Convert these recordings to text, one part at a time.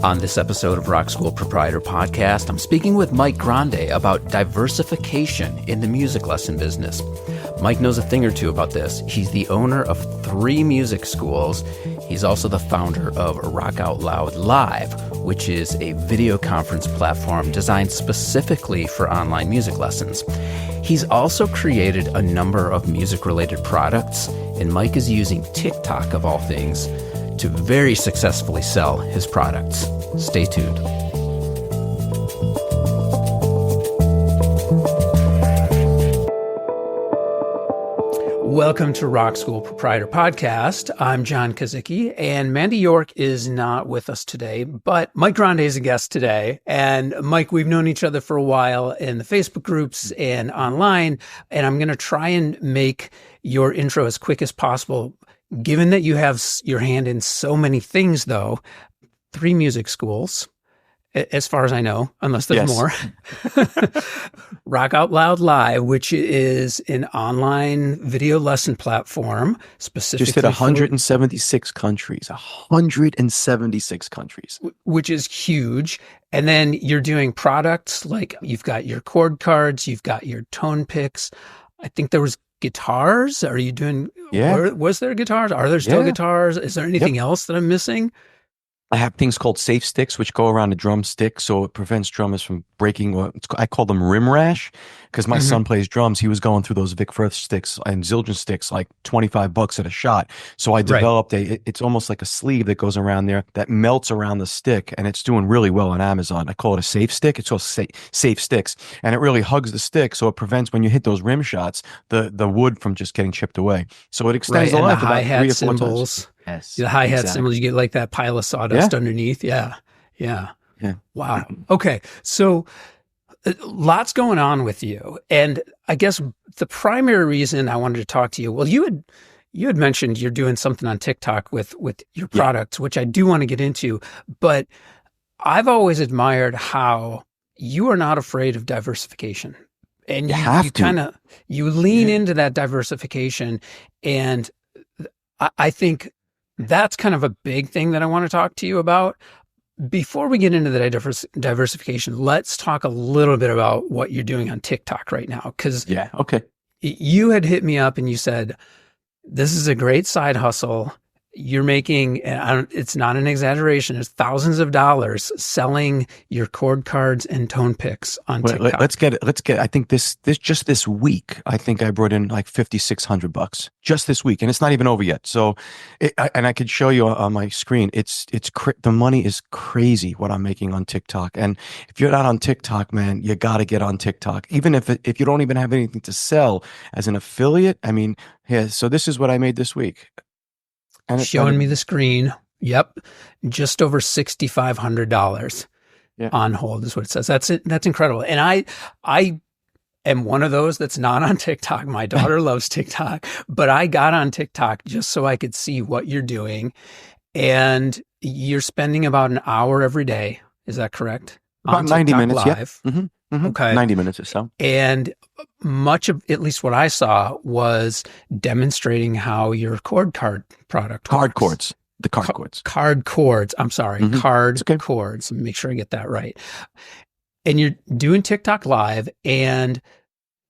On this episode of Rock School Proprietor Podcast, I'm speaking with Mike Grande about diversification in the music lesson business. Mike knows a thing or two about this. He's the owner of 3 music schools. He's also the founder of Rock Out Loud Live, which is a video conference platform designed specifically for online music lessons. He's also created a number of music-related products, and Mike is using TikTok, of all things, to very successfully sell his products. Stay tuned. Welcome to Rock School Proprietor Podcast. I'm John Kazicki, and Mandy York is not with us today, but Mike Grande is a guest today. And Mike, we've known each other for a while in the Facebook groups and online, and I'm going to try and make your intro as quick as possible. Given that you have your hand in so many things, though, 3 music schools, as far as I know, unless there's more. Rock Out Loud Live, which is an online video lesson platform specifically. Just hit 176 countries, 176 countries. Which is huge. And then you're doing products like you've got your chord cards, you've got your tone picks. I think there was guitars. Are you doing, was there guitars? Are there still guitars? Is there anything else that I'm missing? I have things called safe sticks, which go around a drum stick, so it prevents drummers from breaking. I call them rim rash, because my son plays drums. He was going through those Vic Firth sticks and Zildjian sticks, like $25 at a shot. So I developed it's almost like a sleeve that goes around there that melts around the stick, and it's doing really well on Amazon. I call it a safe stick. It's called safe sticks, and it really hugs the stick, so it prevents when you hit those rim shots, the wood from just getting chipped away. So it extends the life about 3 or 4 times. Yes, the hi-hat cymbals, you get like that pile of sawdust underneath. Yeah. Wow. Okay. So lots going on with you. And I guess the primary reason I wanted to talk to you, well, you had mentioned you're doing something on TikTok with your products, which I do want to get into, but I've always admired how you are not afraid of diversification. And you lean into that diversification. And I think that's kind of a big thing that I want to talk to you about. Before we get into the diversification, let's talk a little bit about what you're doing on TikTok right now. Because you had hit me up and you said, this is a great side hustle. You're making, it's not an exaggeration, it's thousands of dollars selling your chord cards and tone picks on TikTok. Let's get, I think this just this week, I think I brought in like $5,600 just this week, and it's not even over yet. So, and I could show you on my screen, the money is crazy what I'm making on TikTok. And if you're not on TikTok, man, you got to get on TikTok. Even if you don't even have anything to sell as an affiliate. I mean, so this is what I made this week. Showing me the screen. Yep. Just over $6,500 on hold is what it says. That's it. That's incredible. And I am one of those that's not on TikTok. My daughter loves TikTok, but I got on TikTok just so I could see what you're doing. And you're spending about an hour every day. Is that correct? About 90 minutes. Live. Yeah. Mm-hmm. Okay. 90 minutes or so. And much of, at least what I saw, was demonstrating how your chord card product works. The card chords. Card chords. I'm sorry. Mm-hmm. Card chords. Let me make sure I get that right. And you're doing TikTok Live, and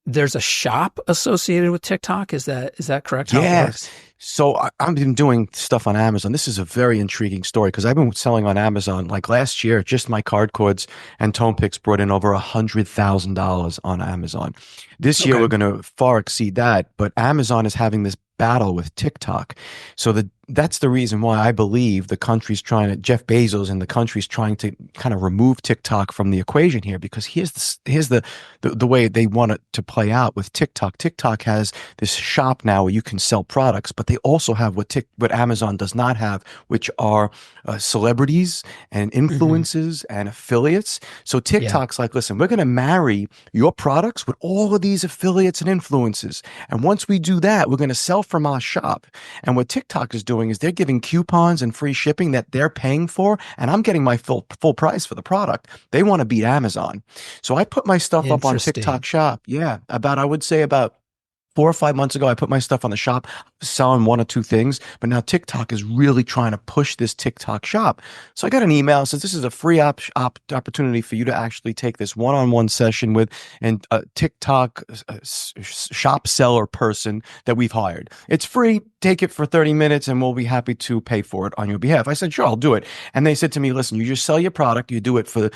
there's a shop associated with TikTok. Is that correct? Yes. So I've been doing stuff on Amazon. This is a very intriguing story because I've been selling on Amazon. Like last year, just my card chords and tone picks brought in over $100,000 on Amazon. This year, we're going to far exceed that. But Amazon is having this battle with TikTok. So that's the reason why I believe Jeff Bezos and the country's trying to kind of remove TikTok from the equation here, because here's the way they want it to play out with TikTok. TikTok has this shop now where you can sell products, but they also have what Amazon does not have, which are celebrities and influencers and affiliates. So TikTok's like, listen, we're going to marry your products with all of these affiliates and influencers. And once we do that, we're going to sell from our shop. And what TikTok is doing is they're giving coupons and free shipping that they're paying for, and I'm getting my full price for the product. They want to beat Amazon. So I put my stuff up on TikTok shop. Yeah, I would say about 4 or 5 months ago, I put my stuff on the shop, selling one or two things, but now TikTok is really trying to push this TikTok shop. So I got an email that says this is a free opportunity for you to actually take this one-on-one session with and a TikTok shop seller person that we've hired. It's free. Take it for 30 minutes and we'll be happy to pay for it on your behalf. I said, sure, I'll do it. And they said to me, listen, you just sell your product. You do it for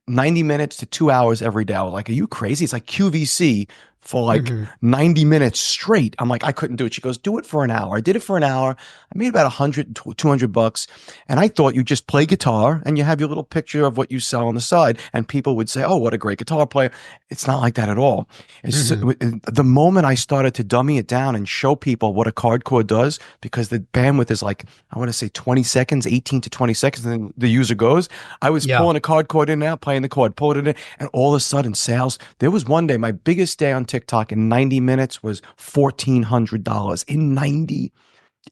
90 minutes to 2 hours every day. I was like, are you crazy? It's like QVC for like 90 minutes straight. I'm like, I couldn't do it. She goes, do it for an hour. I did it for an hour. I made about 100, 200 bucks. And I thought you just play guitar and you have your little picture of what you sell on the side. And people would say, oh, what a great guitar player. It's not like that at all. The moment I started to dummy it down and show people what a card chord does, because the bandwidth is like, I want to say 20 seconds, 18 to 20 seconds, and then the user goes. I was pulling a card chord in and out, playing the chord, pulling it in, and all of a sudden sales. There was one day, my biggest day on TikTok in 90 minutes was $1,400 in 90.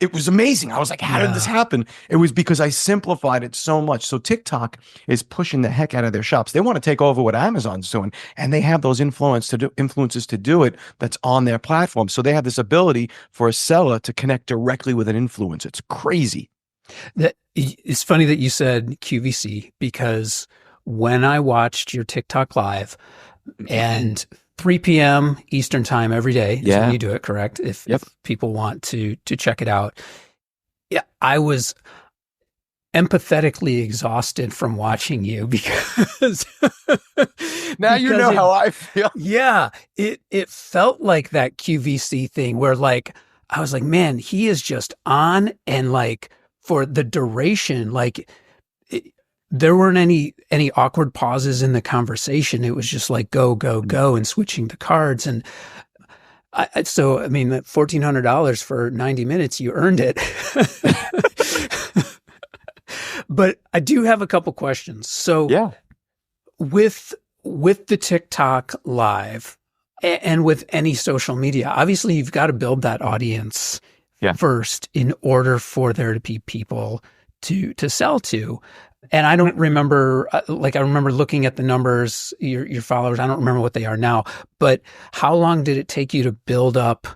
It was amazing. I was like, how did this happen? It was because I simplified it so much. So TikTok is pushing the heck out of their shops. They want to take over what Amazon's doing, and they have those influencers to do it that's on their platform. So they have this ability for a seller to connect directly with an influencer. It's crazy. It's funny that you said QVC, because when I watched your TikTok live, and 3 p.m. Eastern time every day is when you do it, correct? If people want to check it out. Yeah, I was empathetically exhausted from watching you because now you know how I feel. Yeah, it felt like that QVC thing where like I was like, man, he is just on, and like for the duration, like there weren't any awkward pauses in the conversation. It was just like go, go, go, and switching the cards. And so, I mean, that $1,400 for 90 minutes, you earned it. But I do have a couple questions. So with the TikTok live and with any social media, obviously you've got to build that audience first in order for there to be people to sell to. And I don't remember, like I remember looking at the numbers, your followers. I don't remember what they are now, but how long did it take you to build up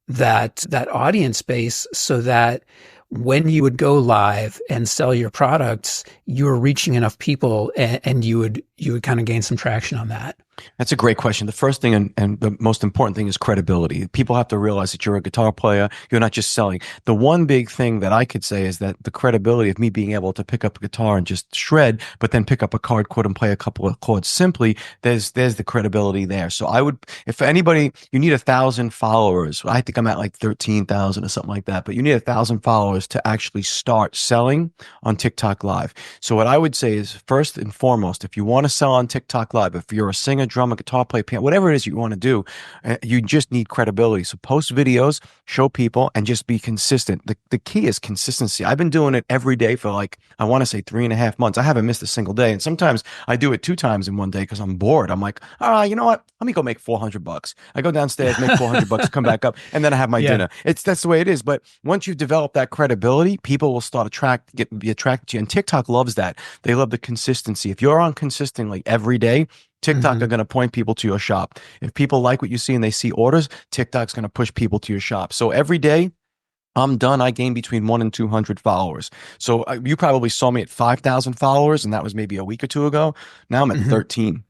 that audience base so that when you would go live and sell your products, you were reaching enough people and you would kind of gain some traction on that? That's a great question. The first thing and the most important thing is credibility. People have to realize that you're a guitar player. You're not just selling. The one big thing that I could say is that the credibility of me being able to pick up a guitar and just shred, but then pick up a card chord and play a couple of chords simply, there's the credibility there. So I would, if anybody, you need 1,000 followers. I think I'm at like 13,000 or something like that, but you need 1,000 followers to actually start selling on TikTok Live. So what I would say is, first and foremost, if you want to sell on TikTok Live, if you're a singer, drummer, guitar player, piano, whatever it is you want to do, you just need credibility. So post videos, show people, and just be consistent. The key is consistency. I've been doing it every day for like, I want to say 3.5 months. I haven't missed a single day. And sometimes I do it 2 times in one day because I'm bored. I'm like, you know what? Let me go make $400. I go downstairs, make $400, come back up, and then I have my dinner. That's the way it is. But once you've developed that credibility, people will start be attracted to you. And TikTok loves that. They love the consistency. If you're on consistently every day, TikTok are going to point people to your shop. If people like what you see and they see orders, TikTok's going to push people to your shop. So every day I'm done, I gain between 100 and 200 followers. So you probably saw me at 5,000 followers, and that was maybe a week or two ago. Now I'm at 13.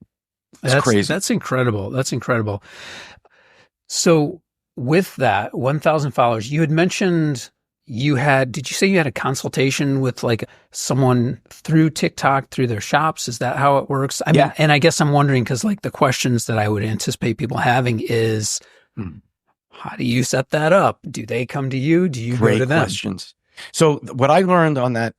That's crazy. That's incredible. That's incredible. So with that 1,000 followers, you had mentioned did you say you had a consultation with like someone through TikTok, through their shops? Is that how it works? I mean, and I guess I'm wondering, because like the questions that I would anticipate people having is, how do you set that up? Do they come to you? Do you go to them? Questions. So what I learned on that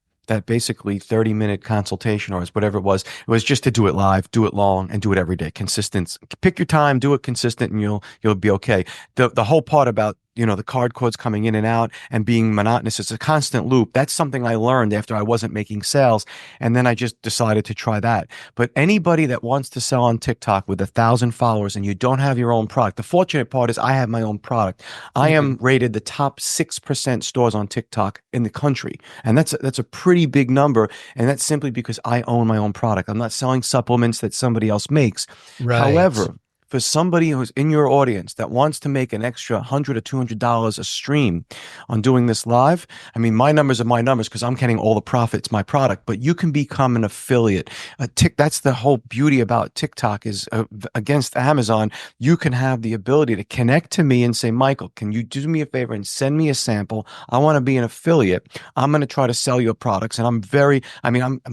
basically 30-minute consultation, or whatever it was just to do it live, do it long, and do it every day. Consistent. Pick your time, do it consistent, and you'll be okay. The whole part about the card chords coming in and out and being monotonous, it's a constant loop. That's something I learned after I wasn't making sales. And then I just decided to try that. But anybody that wants to sell on TikTok with 1,000 followers and you don't have your own product, the fortunate part is I have my own product. I am rated the top 6% stores on TikTok in the country. And that's a pretty big number. And that's simply because I own my own product. I'm not selling supplements that somebody else makes. Right. However, for somebody who's in your audience that wants to make an extra $100 or $200 a stream on doing this live, I mean, my numbers are my numbers because I'm getting all the profits, my product, but you can become an affiliate. That's the whole beauty about TikTok is against Amazon. You can have the ability to connect to me and say, Michael, can you do me a favor and send me a sample? I want to be an affiliate. I'm going to try to sell your products. And I'm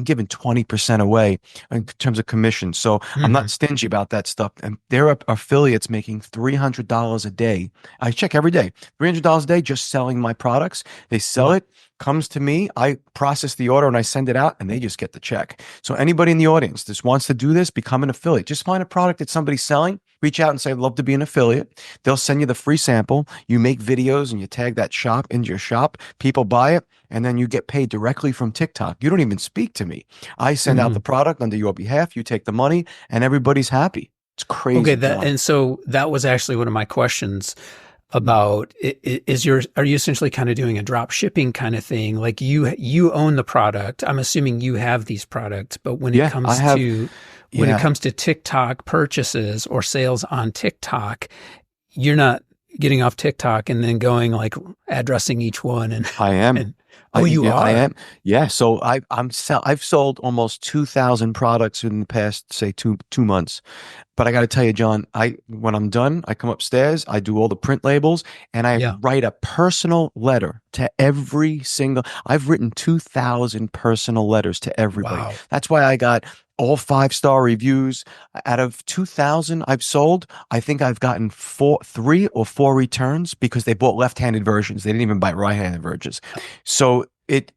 giving 20% away in terms of commission. So I'm not stingy about that stuff. And there are affiliates making $300 a day. I check every day, $300 a day, just selling my products. They sell it, comes to me, I process the order and I send it out and they just get the check. So anybody in the audience that wants to do this, become an affiliate. Just find a product that somebody's selling, reach out and say, I'd love to be an affiliate. They'll send you the free sample. You make videos and you tag that shop into your shop. People buy it and then you get paid directly from TikTok. You don't even speak to me. I send out the product under your behalf. You take the money and everybody's happy. It's crazy. Okay. And so that was actually one of my questions about are you essentially kind of doing a drop shipping kind of thing? Like you own the product. I'm assuming you have these products, but when it comes to TikTok purchases or sales on TikTok, you're not getting off TikTok and then going like addressing each one. And I am. You are. I am. Yeah. So I've sold almost 2,000 products in the past, say, two months. But I got to tell you, John, when I'm done, I come upstairs, I do all the print labels, and I write a personal letter to every single. I've written 2,000 personal letters to everybody. Wow. That's why I got all 5-star reviews. Out of 2,000 I've sold, I think I've gotten 3 or 4 returns because they bought left-handed versions. They didn't even buy right-handed versions. So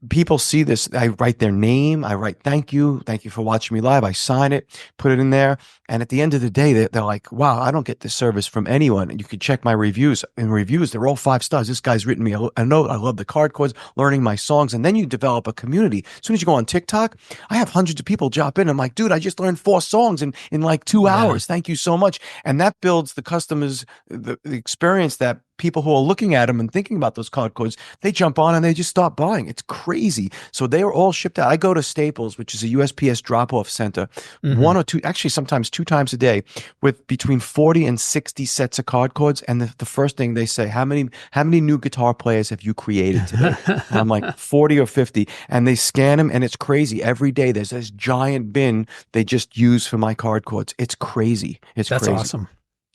people see this. I write their name. I write, thank you for watching me live. I sign it, put it in there. And at the end of the day, they're like, wow, I don't get this service from anyone. And you can check my reviews. In reviews, they're all 5 stars. This guy's written me a note. I love the card chords, learning my songs. And then you develop a community. As soon as you go on TikTok, I have hundreds of people drop in. I'm like, dude, I just learned 4 songs in like 2 hours. Thank you so much. And that builds the customers, the experience that people who are looking at them and thinking about those card codes, they jump on and they just start buying. It's crazy. So they are all shipped out. I go to Staples, which is a USPS drop-off center, 1 or 2, actually sometimes 2 times a day, with between 40 and 60 sets of card codes. And the first thing they say, how many new guitar players have you created today? And I'm like 40 or 50. And they scan them and it's crazy. Every day there's this giant bin they just use for my card codes. It's crazy. That's crazy. Awesome.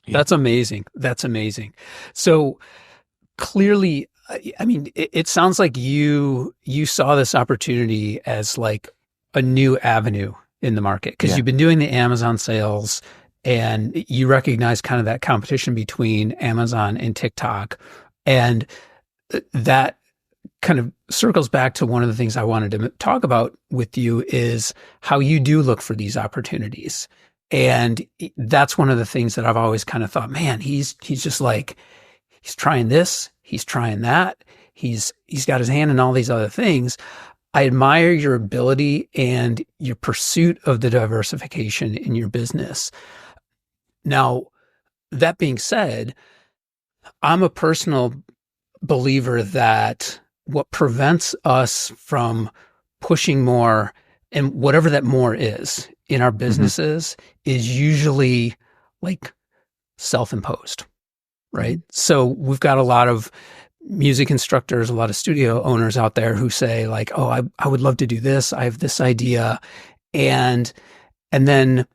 That's amazing. That's amazing. So clearly, I mean, it sounds like you saw this opportunity as like a new avenue in the market because you've been doing the Amazon sales and you recognize kind of that competition between Amazon and TikTok. And that kind of circles back to one of the things I wanted to talk about with you is how you do look for these opportunities. And that's one of the things that I've always kind of thought, man, he's just like, he's trying this, he's trying that. He's got his hand in all these other things. I admire your ability and your pursuit of the diversification in your business. Now, that being said, I'm a personal believer that what prevents us from pushing more and whatever that more is in our businesses is usually like self-imposed, right? So we've got a lot of music instructors, a lot of studio owners out there who say like, oh, I would love to do this. I have this idea. And then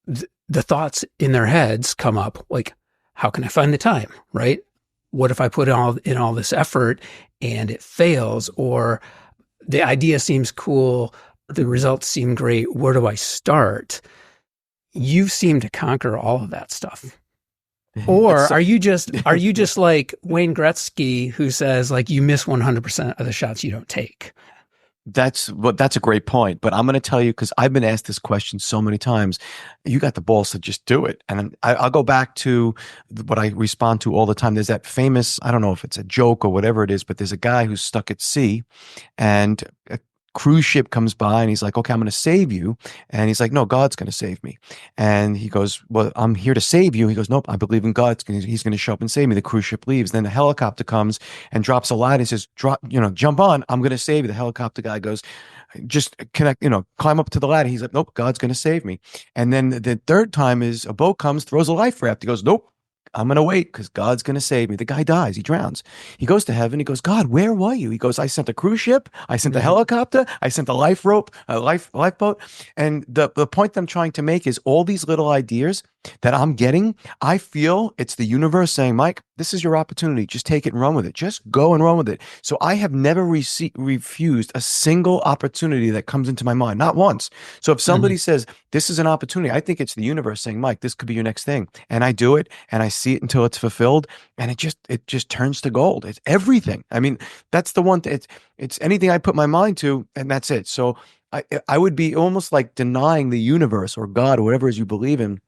the thoughts in their heads come up like, how can I find the time, right? What if I put in all this effort and it fails, or the idea seems cool, the results seem great. Where do I start? You seem to conquer all of that stuff. Or are you just like Wayne Gretzky who says like you miss 100% of the shots you don't take? That's a great point. But I'm going to tell you, because I've been asked this question so many times, you got the balls to just do it. And I'll go back to what I respond to all the time. There's that famous, I don't know if it's a joke or whatever it is, but there's a guy who's stuck at sea and a cruise ship comes by and he's like, okay, I'm going to save you. And he's like, no, God's going to save me. And he goes, well, I'm here to save you. He goes, nope, I believe in God. He's going to show up and save me. The cruise ship leaves. Then the helicopter comes and drops a line and says, jump on. I'm going to save you. The helicopter guy goes, just connect, climb up to the ladder. He's like, nope, God's going to save me. And then the third time is a boat comes, throws a life raft. He goes, nope, I'm going to wait because God's going to save me. The guy dies. He drowns. He goes to heaven. He goes, God, where were you? He goes, I sent a cruise ship. I sent a helicopter. I sent a life rope, a lifeboat. And the point that I'm trying to make is all these little ideas that I'm getting, I feel it's the universe saying, Mike, this is your opportunity. Just take it and run with it. Just go and run with it. So I have never refused a single opportunity that comes into my mind, not once. So if somebody says, this is an opportunity, I think it's the universe saying, Mike, this could be your next thing. And I do it and I see it until it's fulfilled. And it just turns to gold. It's everything. I mean, that's the one, it's anything I put my mind to, and that's it. So I would be almost like denying the universe or God or whatever it is you believe in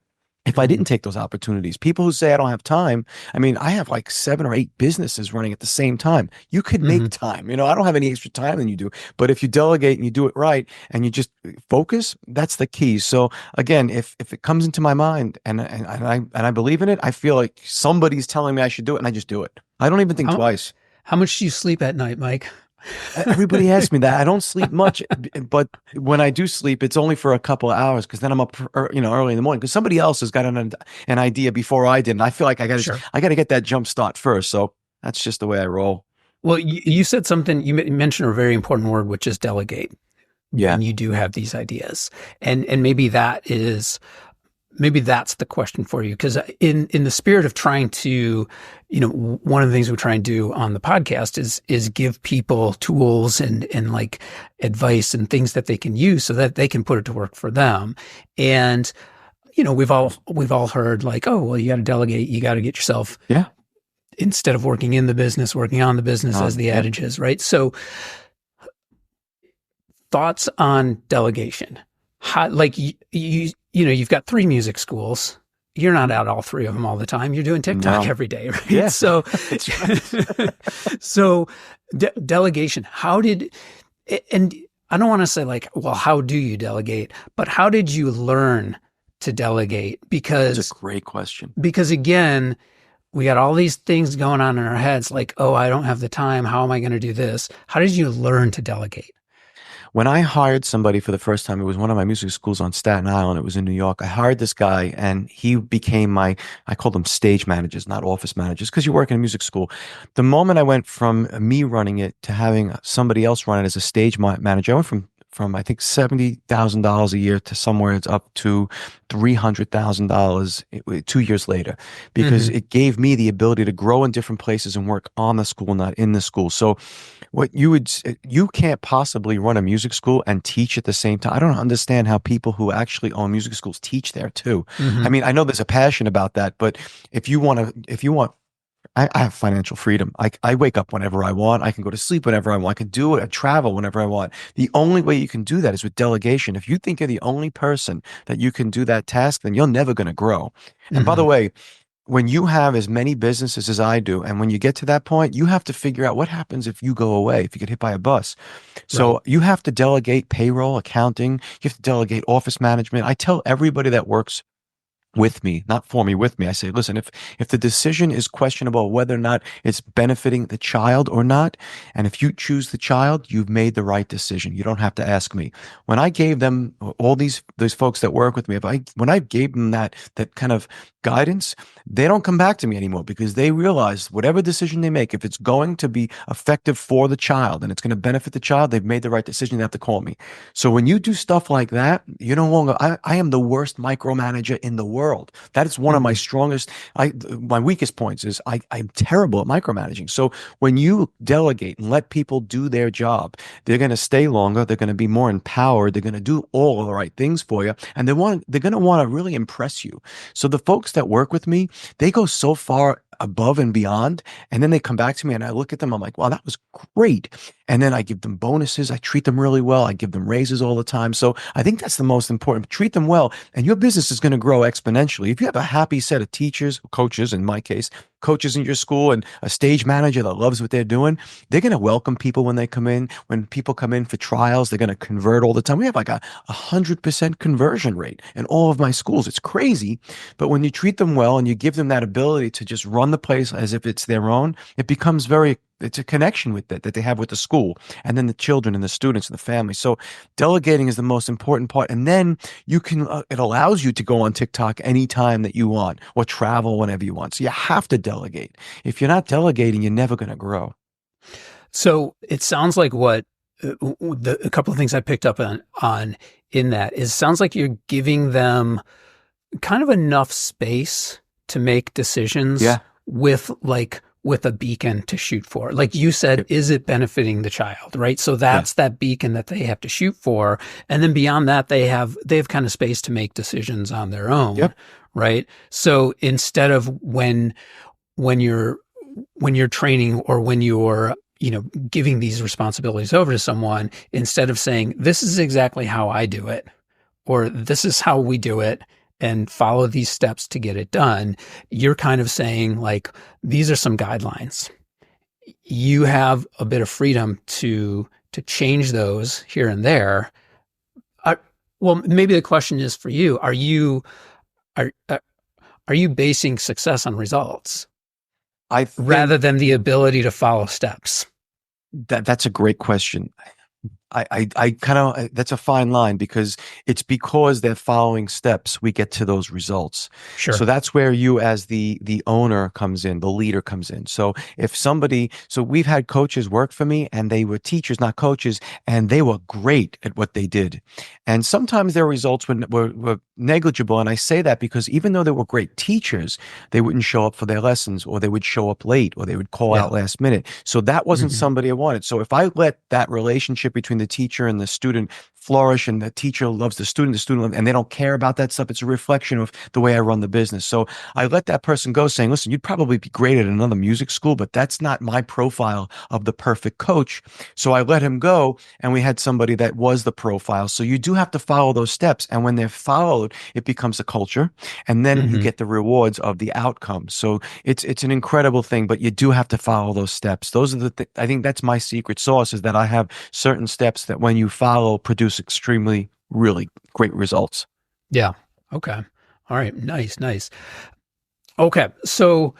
if I didn't take those opportunities. People who say I don't have time, I mean, I have like 7 or 8 businesses running at the same time. You could make time. I don't have any extra time than you do, but if you delegate and you do it right and you just focus, that's the key. So again, if it comes into my mind and I believe in it, I feel like somebody's telling me I should do it and I just do it. I don't even think twice. How much do you sleep at night, Mike? Everybody asks me that. I don't sleep much, but when I do sleep, it's only for a couple of hours because then I'm up, early in the morning because somebody else has got an idea before I did, and I feel like I got to get that jump start first. So that's just the way I roll. Well, you said something. You mentioned a very important word, which is delegate. Yeah, and you do have these ideas, and maybe that's the question for you. Because in the spirit of trying to, one of the things we try and do on the podcast is give people tools and like advice and things that they can use so that they can put it to work for them. And, we've all heard like, oh, well, you got to delegate. You got to get yourself, instead of working in the business, working on the business, as the adage is, right? So thoughts on delegation. How, like you've got 3 music schools. You're not out all 3 of them all the time. You're doing TikTok every day, right? Yeah. So, so delegation, and I don't want to say like, well, how do you delegate, but how did you learn to delegate? Because that's a great question. Because again, we got all these things going on in our heads like, oh, I don't have the time. How am I going to do this? How did you learn to delegate? When I hired somebody for the first time, it was one of my music schools on Staten Island. It was in New York. I hired this guy and he became I called them stage managers, not office managers, because you work in a music school. The moment I went from me running it to having somebody else run it as a stage manager, I went from I think $70,000 a year to somewhere it's up to $300,000 2 years later, because it gave me the ability to grow in different places and work on the school, not in the school. So you can't possibly run a music school and teach at the same time. I don't understand how people who actually own music schools teach there too. I mean, I know there's a passion about that, but if you want, I have financial freedom. I wake up whenever I want. I can go to sleep whenever I want. I can do it. I travel whenever I want. The only way you can do that is with delegation. If you think you're the only person that you can do that task, then you're never going to grow. And by the way, when you have as many businesses as I do, and when you get to that point, you have to figure out what happens if you go away, if you get hit by a bus. So you have to delegate payroll, accounting. You have to delegate office management. I tell everybody that works with me, not for me, with me. I say, listen, if the decision is questionable, whether or not it's benefiting the child or not, and if you choose the child, you've made the right decision. You don't have to ask me. When I gave them all those folks that work with me, when I gave them that kind of guidance, they don't come back to me anymore because they realize whatever decision they make, if it's going to be effective for the child and it's going to benefit the child, they've made the right decision. They have to call me. So when you do stuff like that, you no longer, I am the worst micromanager in the world. That is one of my strongest, my weakest points is I'm terrible at micromanaging. So when you delegate and let people do their job, they're going to stay longer. They're going to be more empowered. They're going to do all of the right things for you. And they're going to want to really impress you. So the folks that work with me, they go so far above and beyond. And then they come back to me and I look at them. I'm like, wow, that was great. And then I give them bonuses. I treat them really well. I give them raises all the time. So I think that's the most important. Treat them well and your business is going to grow exponentially. If you have a happy set of teachers, coaches, in my case, coaches in your school and a stage manager that loves what they're doing, they're going to welcome people when they come in. When people come in for trials, they're going to convert all the time. We have like a 100% conversion rate in all of my schools. It's crazy. But when you treat them well and you give them that ability to just run the place as if it's their own, it becomes it's a connection with that they have with the school and then the children and the students and the family. So delegating is the most important part. And then you can, it allows you to go on TikTok anytime that you want or travel whenever you want. So you have to delegate. If you're not delegating, you're never going to grow. So it sounds like a couple of things I picked up on in that is, sounds like you're giving them kind of enough space to make decisions with a beacon to shoot for. Like you said, is it benefiting the child, right? So that's that beacon that they have to shoot for. And then beyond that, they have kind of space to make decisions on their own, right? So instead of when you're training or when you're, giving these responsibilities over to someone, instead of saying, this is exactly how I do it, or this is how we do it, and follow these steps to get it done, you're kind of saying, like, these are some guidelines. You have a bit of freedom to change those here and there. Well, maybe the question is for you: are you basing success on results rather than the ability to follow steps? That's a great question. I kind of, that's a fine line, because they're following steps, we get to those results. Sure. So that's where you as the owner comes in, the leader comes in. So so we've had coaches work for me and they were teachers, not coaches, and they were great at what they did. And sometimes their results were negligible. And I say that because even though they were great teachers, they wouldn't show up for their lessons, or they would show up late, or they would call out last minute. So that wasn't somebody I wanted. So if I let that relationship between the teacher and the student flourish, and the teacher loves the student and they don't care about that stuff, it's a reflection of the way I run the business. So I let that person go, saying, listen, you'd probably be great at another music school, but that's not my profile of the perfect coach. So I let him go, and we had somebody that was the profile. So you do have to follow those steps, and when they're followed, it becomes a culture, and then you get the rewards of the outcome. So it's an incredible thing, but you do have to follow those steps. Those are I think that's my secret sauce, is that I have certain steps that when you follow produce extremely, really great results. Yeah. Okay. All right. Nice. Okay. So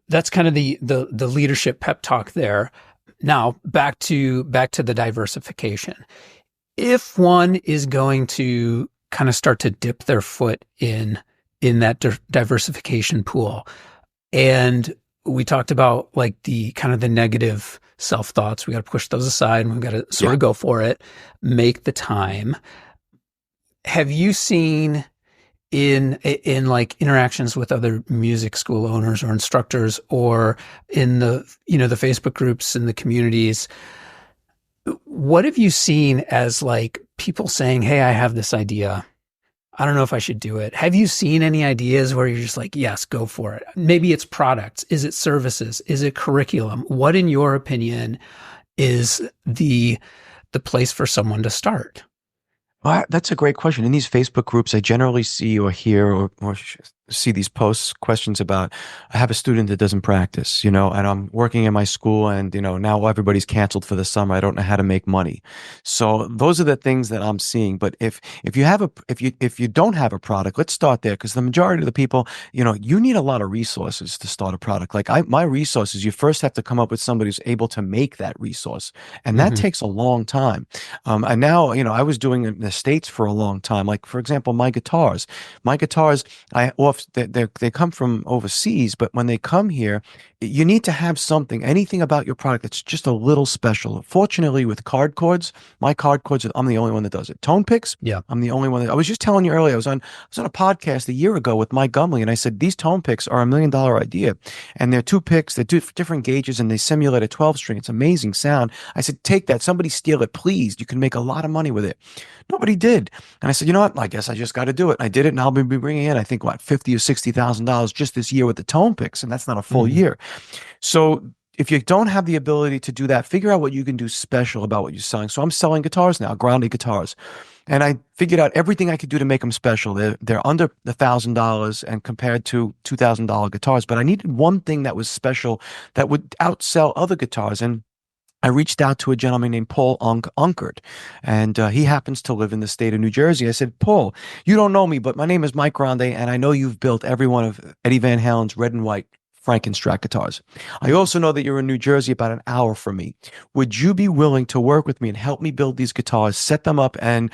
that's kind of the leadership pep talk there. Now back to the diversification. If one is going to kind of start to dip their foot in that diversification pool, and we talked about like the kind of the negative self-thoughts, we got to push those aside and we've got to sort of go for it, make the time. Have you seen in like interactions with other music school owners or instructors, or in the Facebook groups and the communities, what have you seen as like people saying, hey, I have this idea, I don't know if I should do it? Have you seen any ideas where you're just like, yes, go for it? Maybe it's products. Is it services? Is it curriculum? What, in your opinion, is the place for someone to start? Well, that's a great question. In these Facebook groups, I generally see or hear or see these posts, questions about, I have a student that doesn't practice, and I'm working in my school, and, now everybody's canceled for the summer. I don't know how to make money. So those are the things that I'm seeing. But if you don't have a product, let's start there, because the majority of the people, you need a lot of resources to start a product. Like my resources, you first have to come up with somebody who's able to make that resource. And that takes a long time. And now, I was doing it in the States for a long time. Like, for example, my guitars, they come from overseas, but when they come here, you need to have anything about your product that's just a little special. Fortunately, with card cords, my card cords, I'm the only one that does it. Tone picks, I'm the only one I was just telling you earlier, I was on a podcast a year ago with Mike Gumley, and I said, these tone picks are $1 million idea. And they're 2 picks, they do different gauges, and they simulate a 12 string. It's amazing sound. I said, take that. Somebody steal it, please. You can make a lot of money with it. Nobody did. And I said, you know what? I guess I just got to do it. I did it, and I'll be bringing in, I think, $50,000 or $60,000 just this year with the tone picks, and that's not a full year. So if you don't have the ability to do that, figure out what you can do special about what you're selling. So I'm selling guitars now, Grande guitars. And I figured out everything I could do to make them special. They're under $1,000 and compared to $2,000 guitars, but I needed one thing that was special that would outsell other guitars. And I reached out to a gentleman named Paul Unkert, and he happens to live in the state of New Jersey. I said, Paul, you don't know me, but my name is Mike Grande, and I know you've built every one of Eddie Van Halen's red and white Frankenstrat guitars. I also know that you're in New Jersey, about an hour from me. Would you be willing to work with me and help me build these guitars, set them up, and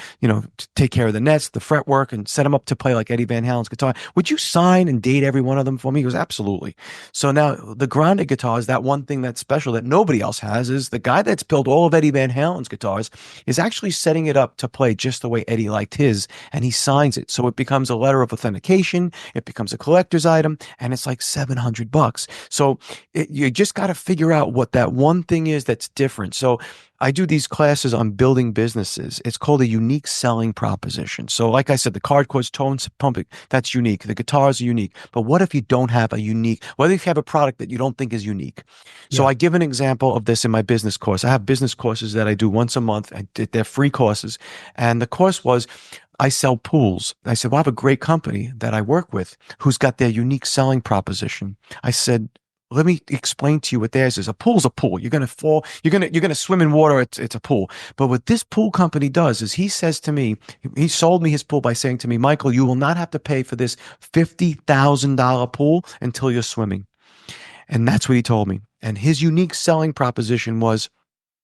take care of the nets, the fretwork, and set them up to play like Eddie Van Halen's guitar? Would you sign and date every one of them for me? He goes, absolutely. So now the Grande guitars, that one thing that's special that nobody else has, is the guy that's built all of Eddie Van Halen's guitars is actually setting it up to play just the way Eddie liked his, and he signs it. So it becomes a letter of authentication, it becomes a collector's item, and it's like $700. So you just got to figure out what that one thing is that's different. So I do these classes on building businesses. It's called a unique selling proposition. So like I said, the card chords, tones, pumping, that's unique. The guitars are unique. But what if you don't have a unique, what if you have a product that you don't think is unique? So I give an example of this in my business course. I have business courses that I do once a month. They're free courses. And the course was, I sell pools. I said, well, I have a great company that I work with who's got their unique selling proposition. I said, let me explain to you what theirs is. A pool's a pool. You're going to fall. You're going to swim in water. It's a pool. But what this pool company does is he says to me, he sold me his pool by saying to me, Michael, you will not have to pay for this $50,000 pool until you're swimming. And that's what he told me. And his unique selling proposition was,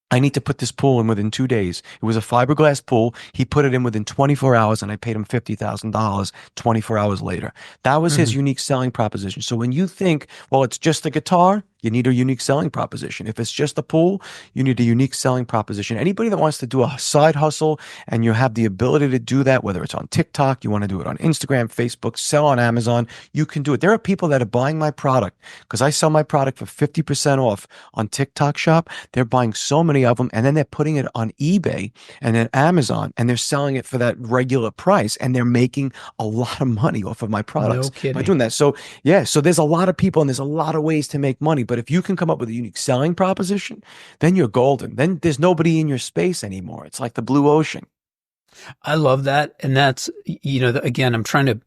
I need to put this pool in within 2 days. It was a fiberglass pool. He put it in within 24 hours, and I paid him $50,000 24 hours later. That was his unique selling proposition. So when you think, well, it's just a guitar, you need a unique selling proposition. If it's just a pool, you need a unique selling proposition. Anybody that wants to do a side hustle and you have the ability to do that, whether it's on TikTok, you want to do it on Instagram, Facebook, sell on Amazon, you can do it. There are people that are buying my product because I sell my product for 50% off on TikTok Shop. They're buying so many of them, and then they're putting it on eBay and then Amazon, and they're selling it for that regular price, and they're making a lot of money off of my products by doing that. So yeah, so there's a lot of people and there's a lot of ways to make money. But if you can come up with a unique selling proposition, then you're golden. Then there's nobody in your space anymore. It's like the blue ocean. I love that. And that's, again, I'm trying to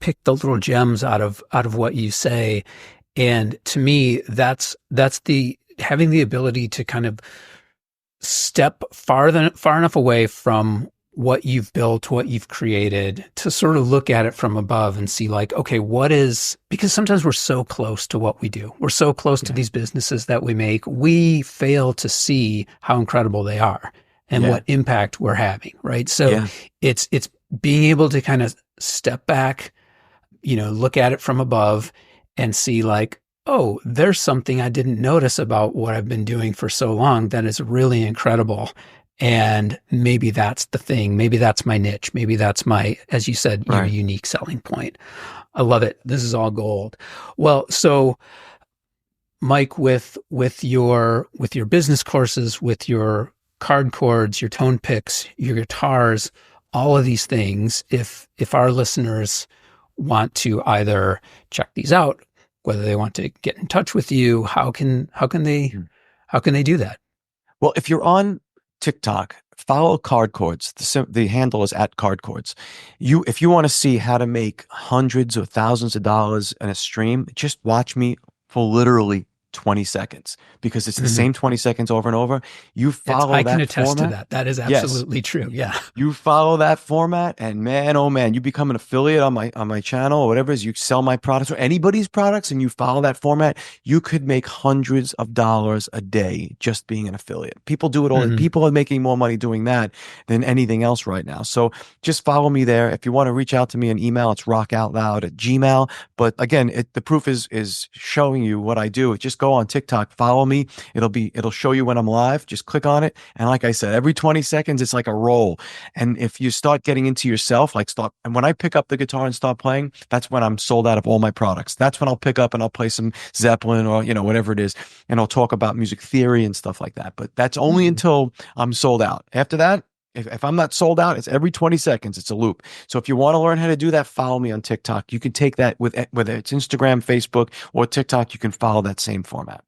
pick the little gems out of what you say. And to me, that's the having the ability to kind of step far enough away from what you've built, what you've created, to sort of look at it from above and see like, okay, because sometimes we're so close to what we do. We're so close to these businesses that we make. We fail to see how incredible they are and what impact we're having. Right. So it's being able to kind of step back, look at it from above and see like, oh, there's something I didn't notice about what I've been doing for so long that is really incredible. And maybe that's the thing. Maybe that's my niche. Maybe that's my, as you said, your unique selling point. I love it. This is all gold. Well, so Mike, with your business courses, with your card chords, your tone picks, your guitars, all of these things, if our listeners want to either check these out, whether they want to get in touch with you, how can they do that? Well, if you're on TikTok, follow Card Chords. The handle is at Card Chords. If you want to see how to make hundreds or thousands of dollars in a stream, just watch me for literally 20 seconds, because it's the same 20 seconds over and over. You follow that format. I can attest to that. That is absolutely true. Yeah. You follow that format, and man, oh man, you become an affiliate on my channel or whatever it is. You sell my products or anybody's products, and you follow that format. You could make hundreds of dollars a day just being an affiliate. People do it all. People are making more money doing that than anything else right now. So just follow me there. If you want to reach out to me an email, it's rockoutloud@gmail. But again, the proof is showing you what I do. Just go on TikTok, follow me. It'll show you when I'm live. Just click on it. And like I said, every 20 seconds, it's like a roll. And if you start getting into yourself, and when I pick up the guitar and start playing, that's when I'm sold out of all my products. That's when I'll pick up and I'll play some Zeppelin or, whatever it is. And I'll talk about music theory and stuff like that. But that's only until I'm sold out. After that, if I'm not sold out, it's every 20 seconds. It's a loop. So if you want to learn how to do that, follow me on TikTok. You can take that whether it's Instagram, Facebook, or TikTok, you can follow that same format.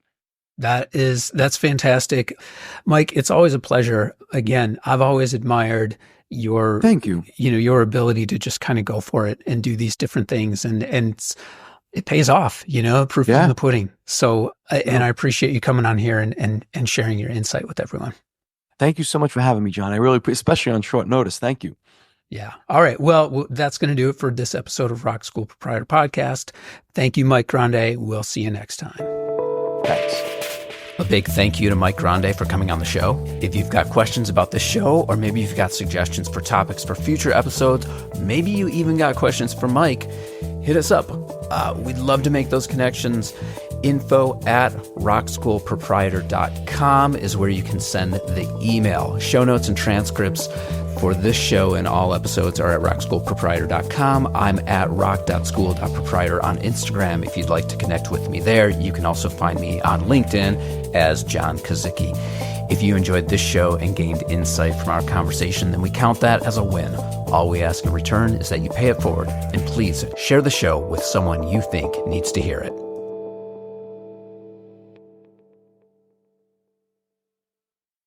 That's fantastic. Mike, it's always a pleasure. Again, I've always admired your, thank you. Your ability to just kind of go for it and do these different things. And it pays off, proof is in the pudding. So, and I appreciate you coming on here and sharing your insight with everyone. Thank you so much for having me, John. I really, especially on short notice. Thank you. Yeah. All right. Well, that's going to do it for this episode of Rock School Proprietor Podcast. Thank you, Mike Grande. We'll see you next time. Thanks. A big thank you to Mike Grande for coming on the show. If you've got questions about the show, or maybe you've got suggestions for topics for future episodes, maybe you even got questions for Mike, hit us up. We'd love to make those connections. info@rockschoolproprietor.com is where you can send the email. Show notes and transcripts for this show and all episodes are at rockschoolproprietor.com. I'm at rock.school.proprietor on Instagram. If you'd like to connect with me there, you can also find me on LinkedIn as John Kozicki. If you enjoyed this show and gained insight from our conversation, then we count that as a win. All we ask in return is that you pay it forward, and please share the show with someone you think needs to hear it.